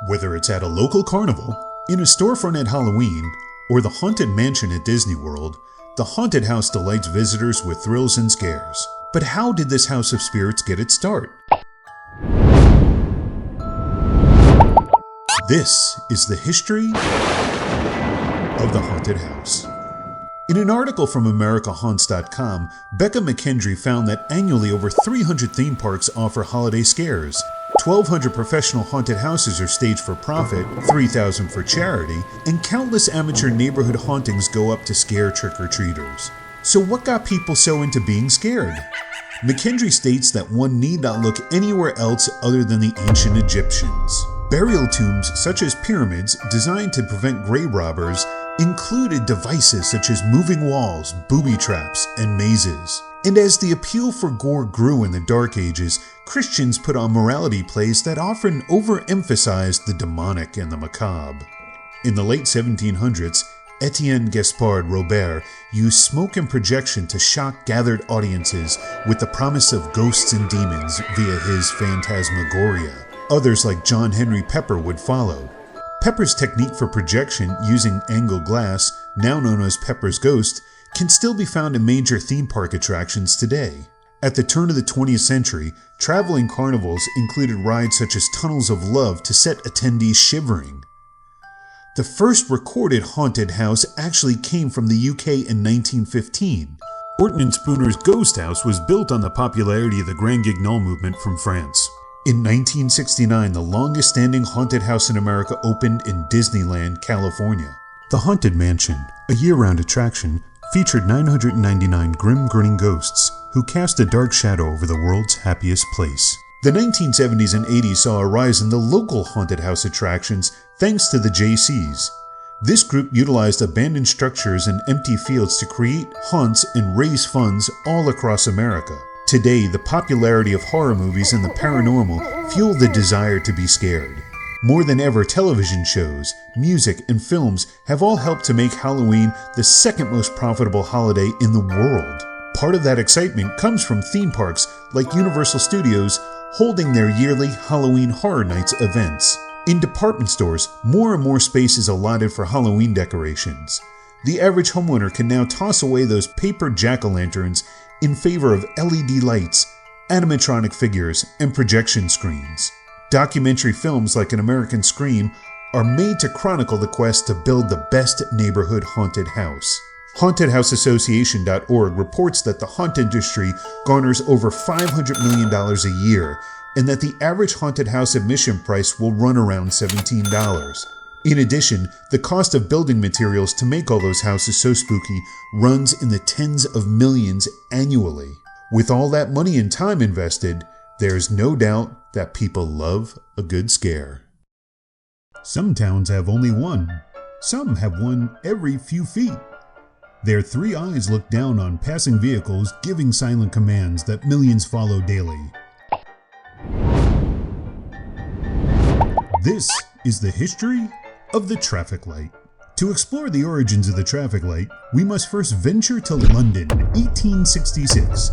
Whether it's at a local carnival, in a storefront at Halloween, or the Haunted Mansion at Disney World, the haunted house delights visitors with thrills and scares. But how did this house of spirits get its start? This is the history of the haunted house. In an article from AmericaHaunts.com, Becca McKendry found that annually over 300 theme parks offer holiday scares. 1,200 professional haunted houses are staged for profit, 3,000 for charity, and countless amateur neighborhood hauntings go up to scare trick-or-treaters. So what got people so into being scared? McKendry states that one need not look anywhere else other than the ancient Egyptians. Burial tombs, such as pyramids, designed to prevent grave robbers, included devices such as moving walls, booby traps, and mazes. And as the appeal for gore grew in the Dark Ages, Christians put on morality plays that often overemphasized the demonic and the macabre. In the late 1700s, Etienne Gaspard Robert used smoke and projection to shock gathered audiences with the promise of ghosts and demons via his Phantasmagoria. Others like John Henry Pepper would follow. Pepper's technique for projection using angled glass, now known as Pepper's Ghost, can still be found in major theme park attractions today. At the turn of the 20th century, traveling carnivals included rides such as Tunnels of Love to set attendees shivering. The first recorded haunted house actually came from the UK in 1915. Orton and Spooner's Ghost House was built on the popularity of the Grand Guignol movement from France. In 1969, the longest-standing haunted house in America opened in Disneyland, California. The Haunted Mansion, a year-round attraction, featured 999 grim grinning ghosts who cast a dark shadow over the world's happiest place. The 1970s and 80s saw a rise in the local haunted house attractions thanks to the JCs. This group utilized abandoned structures and empty fields to create haunts and raise funds all across America. Today, the popularity of horror movies and the paranormal fuel the desire to be scared. More than ever, television shows, music, and films have all helped to make Halloween the second most profitable holiday in the world. Part of that excitement comes from theme parks like Universal Studios holding their yearly Halloween Horror Nights events. In department stores, more and more space is allotted for Halloween decorations. The average homeowner can now toss away those paper jack-o'-lanterns in favor of LED lights, animatronic figures, and projection screens. Documentary films like An American Scream are made to chronicle the quest to build the best neighborhood haunted house. HauntedHouseAssociation.org reports that the haunt industry garners over $500 million a year, and that the average haunted house admission price will run around $17. In addition, the cost of building materials to make all those houses so spooky runs in the tens of millions annually. With all that money and time invested, there's no doubt that people love a good scare. Some towns have only one. Some have one every few feet. Their three eyes look down on passing vehicles, giving silent commands that millions follow daily. This is the history of the traffic light. To explore the origins of the traffic light, we must first venture to London, 1866.